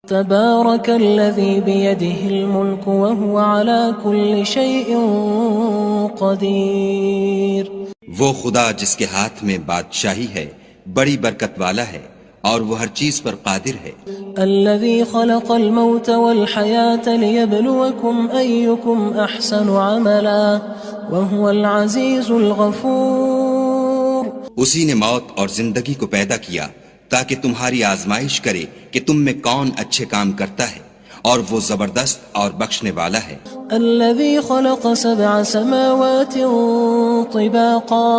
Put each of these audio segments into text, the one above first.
تبارك الذي بيده الملك وهو على كل شيء قدير. وہ خدا جس کے ہاتھ میں بادشاہی ہے بڑی برکت والا ہے اور وہ ہر چیز پر قادر ہے. الذي خلق الموت والحياة ليبلوكم أيكم أحسن عملا وهو العزيز الغفور. اسی نے موت اور زندگی کو پیدا کیا تاکہ تمہاری آزمائش کرے کہ تم میں کون اچھے کام کرتا ہے اور وہ زبردست اور بخشنے والا ہے. الذي خلق 7 سماوات طباقا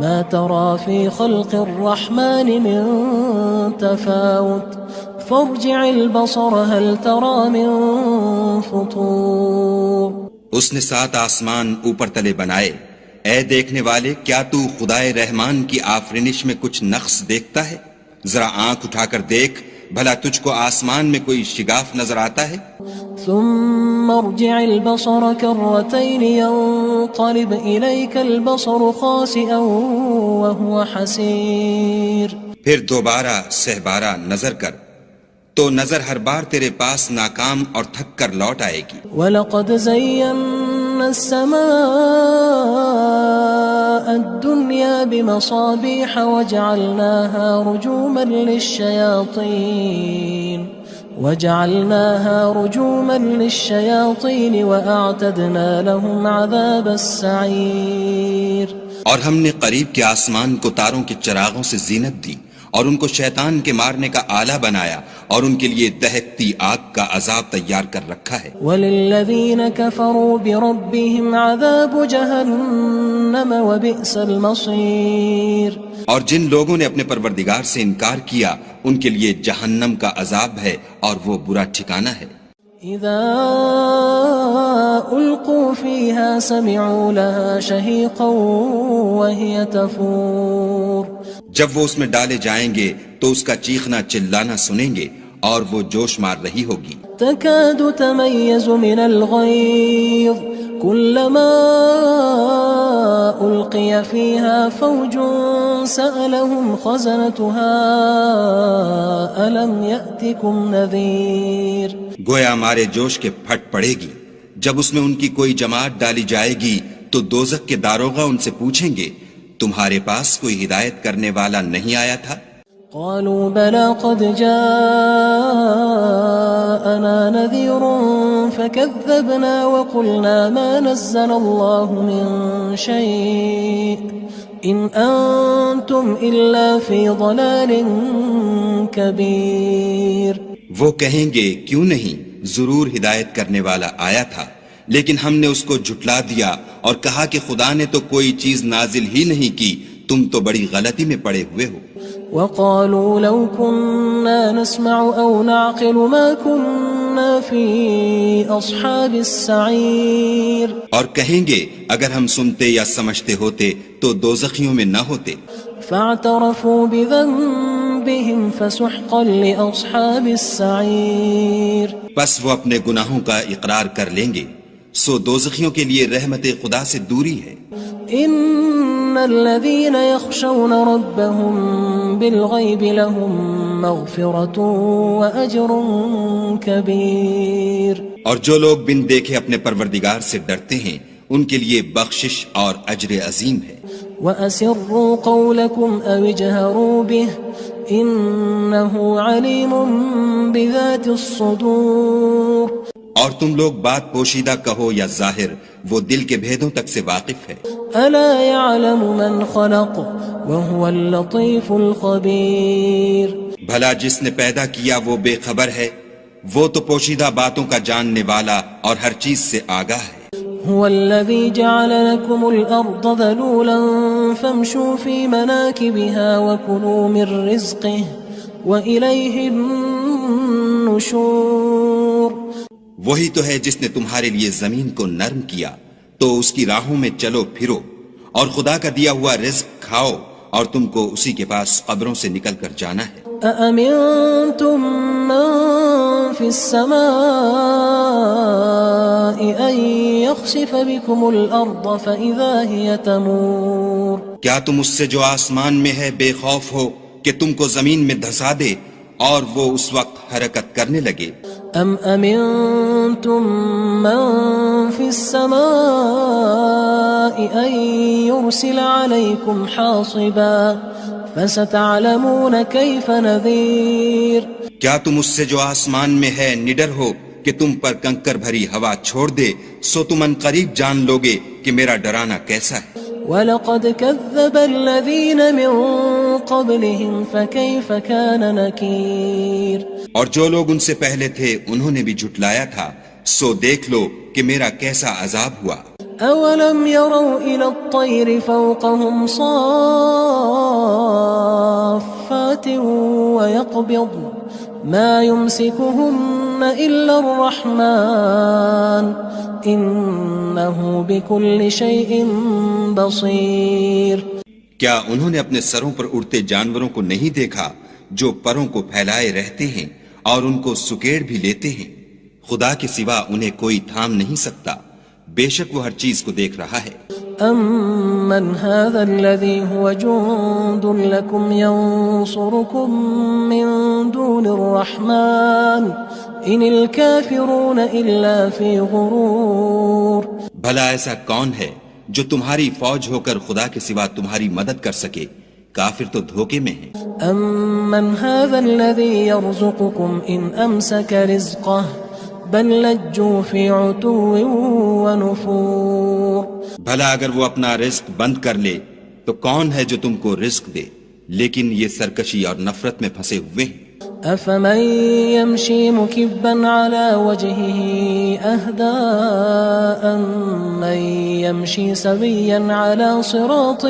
ما ترى في خلق الرحمن من تفاوت فارجع البصر هل ترى من فطور. اس نے 7 آسمان اوپر تلے بنائے. اے دیکھنے والے، کیا تو خدائے رحمان کی آفرینش میں کچھ نقص دیکھتا ہے؟ ذرا آنکھ اٹھا کر دیکھ، بھلا تجھ کو آسمان میں کوئی شگاف نظر آتا ہے؟ ثم ارجع البصر كرتين ينقلب إليك البصر خاسئا وهو حسير. پھر دوبارہ سہبارہ نظر کر تو نظر ہر بار تیرے پاس ناکام اور تھک کر لوٹ آئے گی. وَلَقَدْ زَيَّنَّا السَّمَاءَ الدُّنْيَا بِمَصَابِيحَ وَجَعَلْنَاهَا رُجُومًا لِلشَّيَاطِينِ وَأَعْتَدْنَا لَهُمْ عَذَابَ السَّعِيرِ. اور ہم نے قریب کے آسمان کو تاروں کے چراغوں سے زینت دی اور ان کو شیطان کے مارنے کا آلہ بنایا اور ان کے لیے دہکتی آگ کا عذاب تیار کر رکھا ہے. وَلِلَّذِينَ كَفَرُوا بِرَبِّهِمْ عَذَابُ جَهَنَّمَ وَبِئْسَ الْمَصِيرُ. اور جن لوگوں نے اپنے پروردگار سے انکار کیا ان کے لیے جہنم کا عذاب ہے اور وہ برا ٹھکانہ ہے. اذا القوا فيها سمعوا لها شهيقا وهي تفور. جب وہ اس میں ڈالے جائیں گے تو اس کا چیخنا چلانا سنیں گے اور وہ جوش مار رہی ہوگی. تكاد تميز من الغيظ كلما ألقي فيها فوج سألهم خزنتها ألم يأتكم نذير. گویا مارے جوش کے پھٹ پڑے گی. جب اس میں ان کی کوئی جماعت ڈالی جائے گی تو دوزخ کے داروغہ ان سے پوچھیں گے تمہارے پاس کوئی ہدایت کرنے والا نہیں آیا تھا؟ قالوا بلى قد جاءنا نذير فكذبنا وقلنا ما نزل الله من شيء إن أنتم إلا في ضلال كبير. وہ کہیں گے کیوں نہیں، ضرور ہدایت کرنے والا آیا تھا، لیکن ہم نے اس کو جھٹلا دیا اور کہا کہ خدا نے تو کوئی چیز نازل ہی نہیں کی، تم تو بڑی غلطی میں پڑے ہوئے ہو. وقالوا لو كنا نسمع أو نعقل ما كنا في أصحاب السعير. اور کہیں گے اگر ہم سنتے یا سمجھتے ہوتے تو دوزخیوں میں نہ ہوتے. فاعترفوا بذنبهم فسحقا لأصحاب السعير. بس وہ اپنے گناہوں کا اقرار کر لیں گے، سو دوزخیوں کے لیے رحمت خدا سے دوری ہے. ان الذين يخشون ربهم بالغيب لهم مغفرة واجر كبير. اور جو لوگ بن دیکھے اپنے پروردگار سے ڈرتے ہیں ان کے لیے بخشش اور اجر عظیم ہے. واسروا قولكم او اجهروا به انه عليم بذات الصدور. اور تم لوگ بات پوشیدہ کہو یا ظاہر، وہ دل کے بھیدوں تک سے واقف ہے. الا يعلم من خلق وهو اللطيف الخبير. بھلا جس نے پیدا کیا وہ بے خبر ہے، وہ تو پوشیدہ باتوں کا جاننے والا اور ہر چیز سے آگاہ ہے. هو الذي جعل لكم الأرض ذلولا فامشوا في مناكبها وكلوا من رزقه وإليه النشور. وہی تو ہے جس نے تمہارے لیے زمین کو نرم کیا تو اس کی راہوں میں چلو پھرو اور خدا کا دیا ہوا رزق کھاؤ اور تم کو اسی کے پاس قبروں سے نکل کر جانا ہے. أأمنتم من في السماء أن يخسف بكم الأرض فإذا هي تمور. کیا تم اس سے جو آسمان میں ہے بے خوف ہو کہ تم کو زمین میں دھسا دے اور وہ اس وقت حرکت کرنے لگے. ام امنتم من في السماء ان يرسل عليكم حاصبا فستعلمون كيف نذير. کیا تم اس سے جو آسمان میں ہے نڈر ہو کہ تم پر کنکر بھری ہوا چھوڑ دے؟ سو تم ان قریب جان لوگے کہ میرا ڈرانا کیسا ہے. وَلَقَدْ كَذَّبَ الَّذِينَ مِن قَبْلِهِمْ فَكَيْفَ كَانَ نَكِيرٌ. اور جو لوگ ان سے پہلے تھے انہوں نے بھی جھٹلایا تھا، سو دیکھ لو کہ میرا کیسا عذاب ہوا. أَوَلَمْ يَرَوْا إِلَى الطَّيْرِ فَوْقَهُمْ صَافَّاتٍ وَيَقْبِضْنَ مَا يُمْسِكُهُنَّ إِلَّا الرَّحْمَنُ إِنَّهُ بِكُلِّ شَيْءٍ بَصِيرٌ. کیا انہوں نے اپنے سروں پر اڑتے جانوروں کو نہیں دیکھا جو پروں کو پھیلائے رہتے ہیں اور ان کو سکیڑ بھی لیتے ہیں؟ خدا کے سوا انہیں کوئی تھام نہیں سکتا، بے شک وہ ہر چیز کو دیکھ رہا ہے. أَمَّنْ هَذَا الَّذِي هُوَ جُندٌ لَكُمْ يَنصُرُكُم مِّن دُونِ الرَّحْمَنِ إِنِ الْكَافِرُونَ إِلَّا فِي غُرُورٍ. بھلا ایسا کون ہے جو تمہاری فوج ہو کر خدا کے سوا تمہاری مدد کر سکے؟ کافر تو دھوکے میں ہیں. أَمَّنْ هَذَا الَّذِي يَرْزُقُكُمْ إِنْ أَمْسَكَ رِزْقَهُ بل لجوا فی عتو ونفور. بھلا اگر وہ اپنا رزق بند کر لے تو کون ہے جو تم کو رزق دے؟ لیکن یہ سرکشی اور نفرت میں پھنسے ہوئے ہیں. افمن يمشي مكبا على وجهه اهدى أمن يمشي سويا على صراط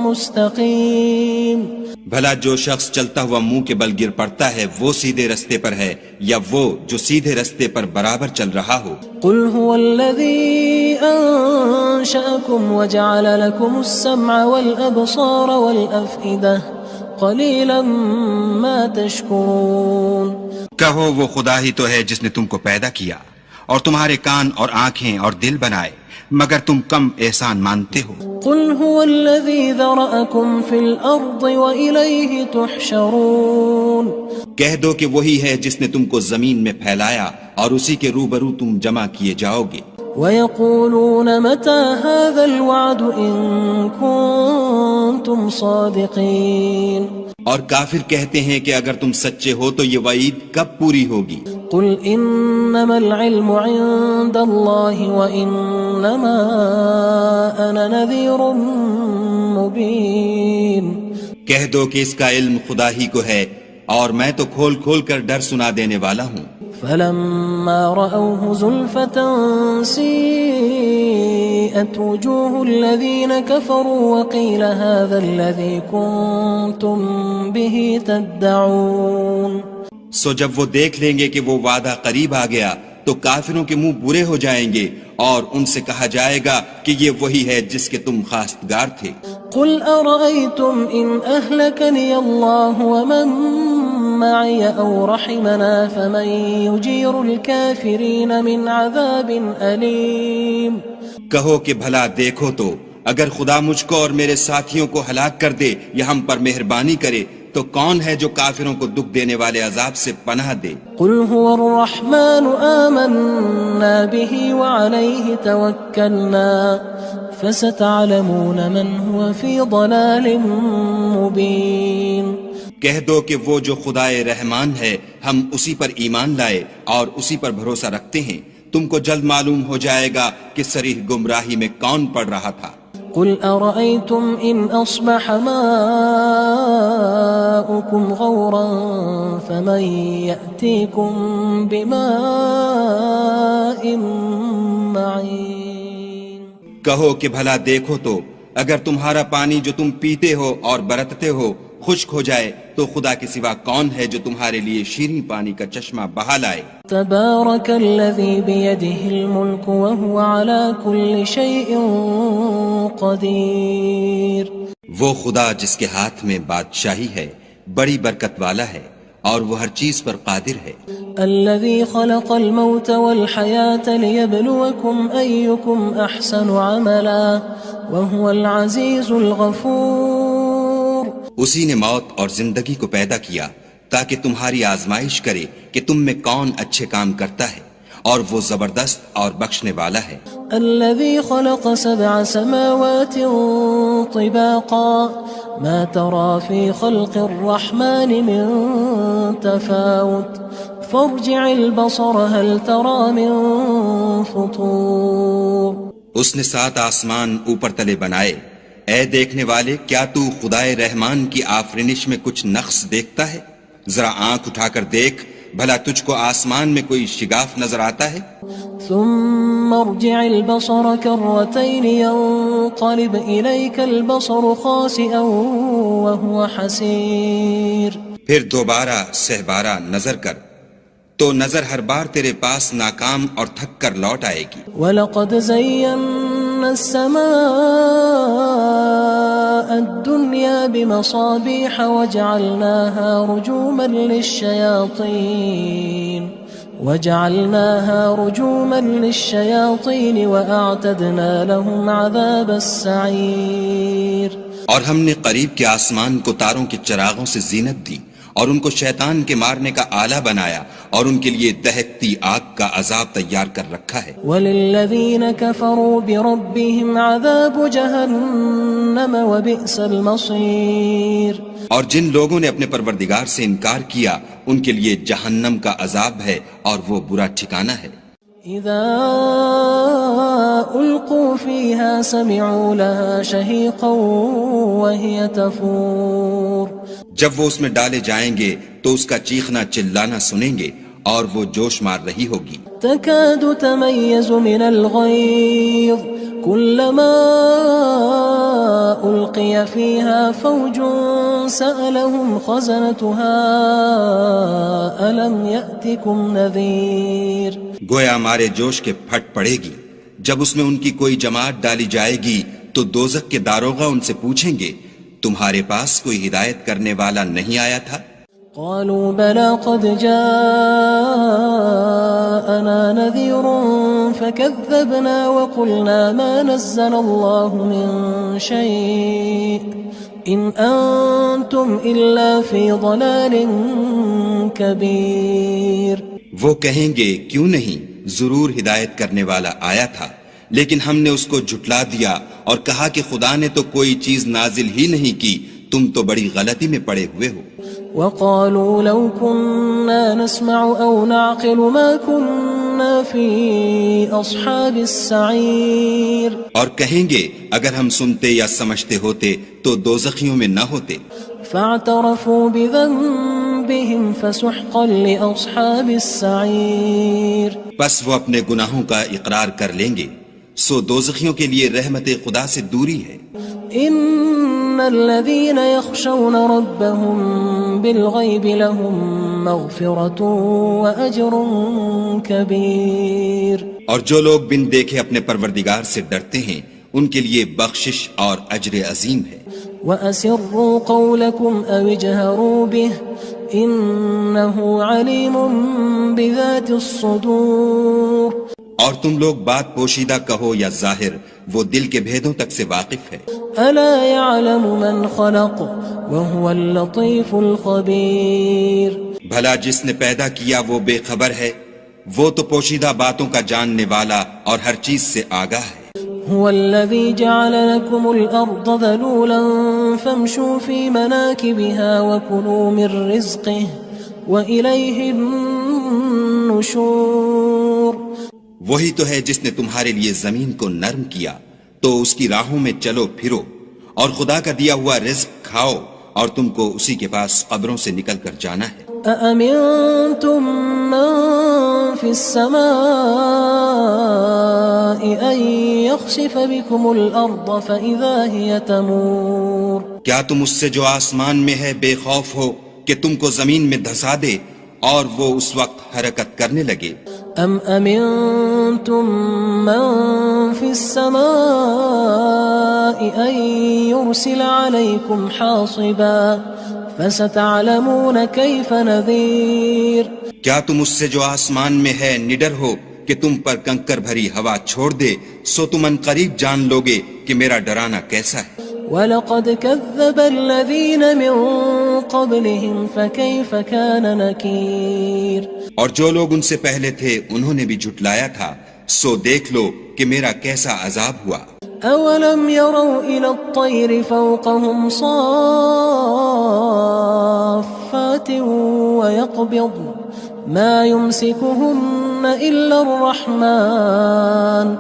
مستقيم. بھلا جو شخص چلتا ہوا منہ کے بل گر پڑتا ہے وہ سیدھے رستے پر ہے یا وہ جو سیدھے رستے پر برابر چل رہا ہو؟ قل هو الذي أنشأكم وجعل لكم السمع والأبصار والأفئدة قلیلا ما تشکرون. کہو وہ خدا ہی تو ہے جس نے تم کو پیدا کیا اور تمہارے کان اور آنکھیں اور دل بنائے، مگر تم کم احسان مانتے ہو. قل هو الذي ذرأكم في الأرض وإليه تحشرون. کہہ دو کہ وہی ہے جس نے تم کو زمین میں پھیلایا اور اسی کے روبرو تم جمع کیے جاؤ گے. وَيَقُولُونَ مَتَى هَذَا الْوَعْدُ إِن كُنتُمْ صَادِقِينَ. اور کافر کہتے ہیں کہ اگر تم سچے ہو تو یہ وعید کب پوری ہوگی؟ قُلْ إِنَّمَا الْعِلْمُ عِندَ اللَّهِ وَإِنَّمَا أَنَا نَذِيرٌ مُبِينٌ. کہہ دو کہ اس کا علم خدا ہی کو ہے اور میں تو کھول کھول کر ڈر سنا دینے والا ہوں. فلما رأوه زلفة سيئت وجوه الذين كفروا وقيل هذا الذي كنتم به تدعون. سو جب وہ دیکھ لیں گے کہ وہ وعدہ قریب آ گیا تو کافروں کے منہ برے ہو جائیں گے اور ان سے کہا جائے گا کہ یہ وہی ہے جس کے تم خواستگار تھے. قل أرأيتم إن أهلكني الله ومن معي أو رحمنا فمن يجير الكافرين من عذاب أليم. کہو کہ بھلا دیکھو تو اگر خدا مجھ کو اور میرے ساتھیوں کو ہلاک کر دے یا ہم پر مہربانی کرے تو کون ہے جو کافروں کو دکھ دینے والے عذاب سے پناہ دے؟ قل هو الرحمن آمنا به وعليه توكلنا فستعلمون من هو في ضلال مبين. کہہ دو کہ وہ جو خدائے رحمان ہے ہم اسی پر ایمان لائے اور اسی پر بھروسہ رکھتے ہیں، تم کو جلد معلوم ہو جائے گا کہ صریح گمراہی میں کون پڑ رہا تھا. قل أرأيتم إن أصبح ماؤكم غورا فمن يأتيكم بماء معين. کہو کہ بھلا دیکھو تو اگر تمہارا پانی جو تم پیتے ہو اور برتتے ہو خشک ہو جائے تو خدا کے سوا کون ہے جو تمہارے لیے شیریں پانی کا چشمہ بہا لائے. تبارك الذي بيده الملك وهو على كل شيء قدير. وہ خدا جس کے ہاتھ میں بادشاہی ہے بڑی برکت والا ہے اور وہ ہر چیز پر قادر ہے. الذي خلق الموت والحياة ليبلوكم أيكم أحسن عملا وهو العزيز الغفور. اسی نے موت اور زندگی کو پیدا کیا تاکہ تمہاری آزمائش کرے کہ تم میں کون اچھے کام کرتا ہے، اور وہ زبردست اور بخشنے والا ہے۔ الذي خلق 7 سماوات طباقا ما ترى في خلق الرحمن من تفاوت فارجع البصر هل ترى من فطور۔ اس نے 7 آسمان اوپر تلے بنائے، اے دیکھنے والے کیا تو خدائے رحمان کی آفرینش میں کچھ نقص دیکھتا ہے؟ ذرا آنکھ اٹھا کر دیکھ، بھلا تجھ کو آسمان میں کوئی شگاف نظر آتا ہے؟ ثم ارجع البصر كرتين ينقلب إليك البصر خاسئا وهو حسير۔ پھر دوبارہ سہبارہ نظر کر تو نظر ہر بار تیرے پاس ناکام اور تھک کر لوٹ آئے گی۔ وَلَقَدْ زَيَّنَّا السَّمَاءَ الدُّنْيَا بِمَصَابِيحَ وَجَعَلْنَاهَا رُجُومًا لِلشَّيَاطِينِ وَأَعْتَدْنَا لَهُمْ عَذَابَ السَّعِيرِ۔ اور ہم نے قریب کے آسمان کو تاروں کے چراغوں سے زینت دی، اور ان کو شیطان کے مارنے کا آلہ بنایا، اور ان کے لیے دہکتی آگ کا عذاب تیار کر رکھا ہے۔ وَلِلَّذِينَ كَفَرُوا بِرَبِّهِمْ عَذَابُ جَهَنَّمَ وَبِئْسَ الْمَصِيرُ۔ اور جن لوگوں نے اپنے پروردگار سے انکار کیا ان کے لیے جہنم کا عذاب ہے، اور وہ برا ٹھکانہ ہے۔ اذا القوا فيها سمعوا لها شهيقا وهي تفور۔ جب وہ اس میں ڈالے جائیں گے تو اس کا چیخنا چلانا سنیں گے، اور وہ جوش مار رہی ہوگی۔ تكاد تميز من الغيظ كلما ألقي فيها فوج سألهم خزنتها ألم يأتكم نذير۔ گویا ہمارے جوش کے پھٹ پڑے گی جب اس میں ان کی کوئی جماعت ڈالی جائے گی تو دوزخ کے داروغہ ان سے پوچھیں گے تمہارے پاس کوئی ہدایت کرنے والا نہیں آیا تھا؟ قالوا بلى قد جاءنا نذير فكذبنا وقلنا ما نزل الله من شيء إن أنتم إلا في ضلال كبير۔ وہ کہیں گے کیوں نہیں، ضرور ہدایت کرنے والا آیا تھا، لیکن ہم نے اس کو جھٹلا دیا اور کہا کہ خدا نے تو کوئی چیز نازل ہی نہیں کی، تم تو بڑی غلطی میں پڑے ہوئے ہو۔ وقالوا لو كنا نسمع أو نعقل ما كنا في أصحاب السعير۔ اور کہیں گے اگر ہم سنتے یا سمجھتے ہوتے تو دوزخیوں میں نہ ہوتے۔ فاعترفوا بذنبهم فسحقا لأصحاب السعير۔ بس وہ اپنے گناہوں کا اقرار کر لیں گے، سو دوزخیوں کے لیے رحمت خدا سے دوری ہے۔ ان الذين يخشون ربهم بالغيب لهم مغفرة واجر كبير۔ اور جو لوگ بن دیکھے اپنے پروردگار سے ڈرتے ہیں ان کے لیے بخشش اور اجر عظیم ہے۔ واسروا قولكم او اجهروا به انه عليم بذات الصدور۔ اور تم لوگ بات پوشیدہ کہو یا ظاہر، وہ دل کے بھیدوں تک سے واقف ہے۔ الا يعلم من خلق وهو اللطيف الخبير۔ بھلا جس نے پیدا کیا وہ بے خبر ہے، وہ تو پوشیدہ باتوں کا جاننے والا اور ہر چیز سے آگاہ ہے۔ هو الذي جعل لكم الأرض ذلولا فامشوا في مناكبها وكلوا من رزقه وإليه النشور۔ وہی تو ہے جس نے تمہارے لیے زمین کو نرم کیا تو اس کی راہوں میں چلو پھرو، اور خدا کا دیا ہوا رزق کھاؤ، اور تم کو اسی کے پاس قبروں سے نکل کر جانا ہے۔ أأمنتم من في السماء أن يخسف بكم الأرض فإذا هي تمور۔ کیا تم اس سے جو آسمان میں ہے بے خوف ہو کہ تم کو زمین میں دھسا دے اور وہ اس وقت حرکت کرنے لگے؟ ام امنتم من في السماء ان يرسل عليكم حاصبا فستعلمون كيف نذير۔ کیا تم اس سے جو آسمان میں ہے نڈر ہو کہ تم پر کنکر بھری ہوا چھوڑ دے، سو تم ان قریب جان لوگے کہ میرا ڈرانا کیسا ہے۔ وَلَقَدْ كَذَّبَ الَّذِينَ مِن قبلهم فكيف كان نكير اور جو لوگ ان سے پہلے تھے انہوں نے بھی جھٹلایا تھا، سو دیکھ لو کہ میرا کیسا عذاب ہوا۔ أولم يروا إلى الطير فوقهم صافات ويقبض ما يمسكهن إلا الرحمن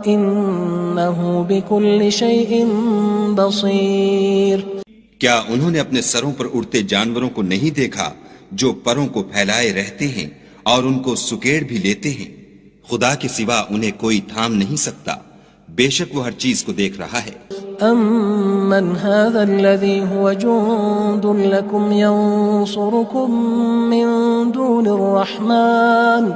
إنه بكل شيء بصير۔ کیا انہوں نے اپنے سروں پر اڑتے جانوروں کو نہیں دیکھا جو پروں کو پھیلائے رہتے ہیں اور ان کو سکیڑ بھی لیتے ہیں؟ خدا کے سوا انہیں کوئی تھام نہیں سکتا، بے شک وہ ہر چیز کو دیکھ رہا ہے۔ أَمَّنْ هَذَا الَّذِي هُوَ جُندٌ لَكُمْ يَنصُرُكُم مِّن دُونِ الرَّحْمَنِ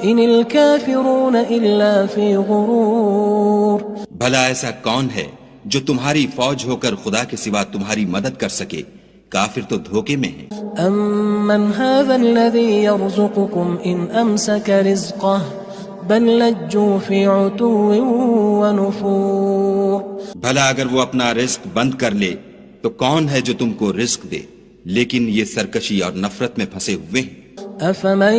إِنِ الْكَافِرُونَ إِلَّا فِي غُرُورٍ۔ بھلا ایسا کون ہے جو تمہاری فوج ہو کر خدا کے سوا تمہاری مدد کر سکے؟ کافر تو دھوکے میں ہیں۔ أَمَّنْ هَذَا الَّذِي يَرْزُقُكُمْ إِنْ أَمْسَكَ رِزْقَهُ بل لجوا فی عتو ونفور۔ بھلا اگر وہ اپنا رزق بند کر لے تو کون ہے جو تم کو رزق دے، لیکن یہ سرکشی اور نفرت میں پھنسے ہوئے ہیں۔ افمن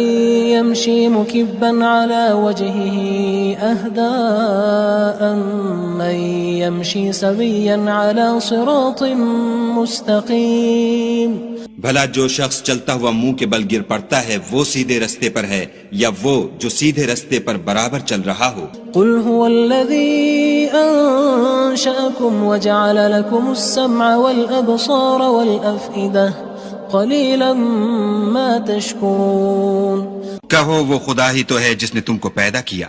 يمشي مكبا على وجهه اهدى أمن يمشي سويا على صراط مستقيم۔ بھلا جو شخص چلتا ہوا منہ کے بل گر پڑتا ہے وہ سیدھے رستے پر ہے یا وہ جو سیدھے رستے پر برابر چل رہا ہو؟ قل هو الذي أنشأكم وجعل لكم السمع والأبصار والأفئدة قلیلا ما تشکرون۔ کہو وہ خدا ہی تو ہے جس نے تم کو پیدا کیا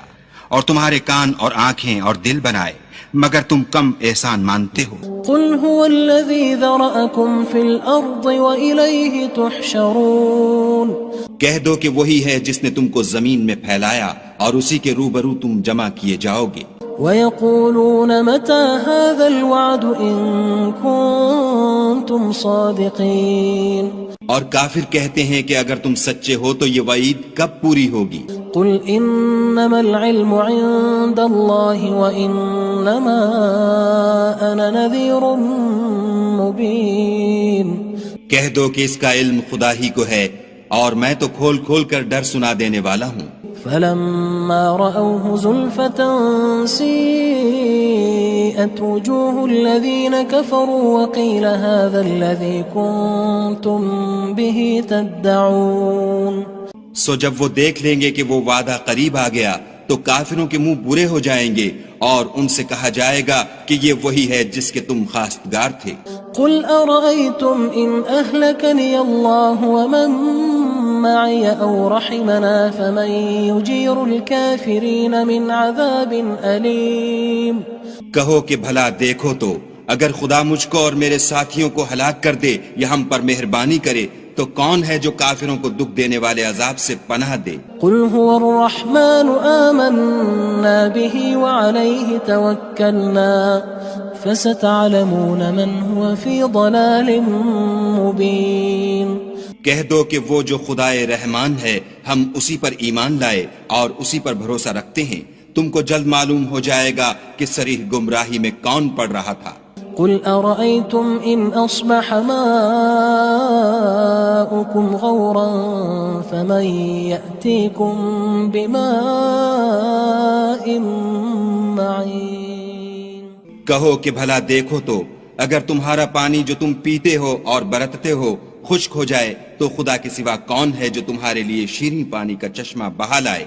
اور تمہارے کان اور آنکھیں اور دل بنائے، مگر تم کم احسان مانتے ہو۔ قل هو الذی ذرأکم فی الارض وإلیہ تحشرون۔ کہہ دو کہ وہی ہے جس نے تم کو زمین میں پھیلایا اور اسی کے روبرو تم جمع کیے جاؤ گے۔ وَيَقُولُونَ مَتَى هَذَا الْوَعْدُ إِن كُنتُمْ صَادِقِينَ۔ اور کافر کہتے ہیں کہ اگر تم سچے ہو تو یہ وعید کب پوری ہوگی؟ قُلْ إِنَّمَا الْعِلْمُ عِندَ اللَّهِ وَإِنَّمَا أَنَا نَذِيرٌ مُبِينٌ۔ کہہ دو کہ اس کا علم خدا ہی کو ہے اور میں تو کھول کھول کر ڈر سنا دینے والا ہوں۔ فلما رأوه زلفة سيئت وجوه الذين كفروا وقيل هذا الذي كنتم به تدعون۔ سو جب وہ دیکھ لیں گے کہ وہ وعدہ قریب آ گیا تو کافروں کے منہ برے ہو جائیں گے اور ان سے کہا جائے گا کہ یہ وہی ہے جس کے تم خواستگار تھے۔ قل أرأيتم إن أهلكني الله ومن معي أو رحمنا فمن يجير الكافرين من عذاب أليم۔ کہو کہ بھلا دیکھو تو اگر خدا مجھ کو اور میرے ساتھیوں کو ہلاک کر دے یا ہم پر مہربانی کرے تو کون ہے جو کافروں کو دکھ دینے والے عذاب سے پناہ دے؟ قل هو الرحمن آمنا به وعليه توكلنا فستعلمون من هو في ضلال مبين۔ کہہ دو کہ وہ جو خدائے رحمان ہے ہم اسی پر ایمان لائے اور اسی پر بھروسہ رکھتے ہیں، تم کو جلد معلوم ہو جائے گا کہ صریح گمراہی میں کون پڑ رہا تھا۔ قل أرأيتم إن أصبح ماؤكم غورا فمن يأتيكم بماء معين۔ کہو کہ بھلا دیکھو تو اگر تمہارا پانی جو تم پیتے ہو اور برتتے ہو خشک ہو جائے تو خدا کے سوا کون ہے جو تمہارے لیے شیریں پانی کا چشمہ بہا لائے؟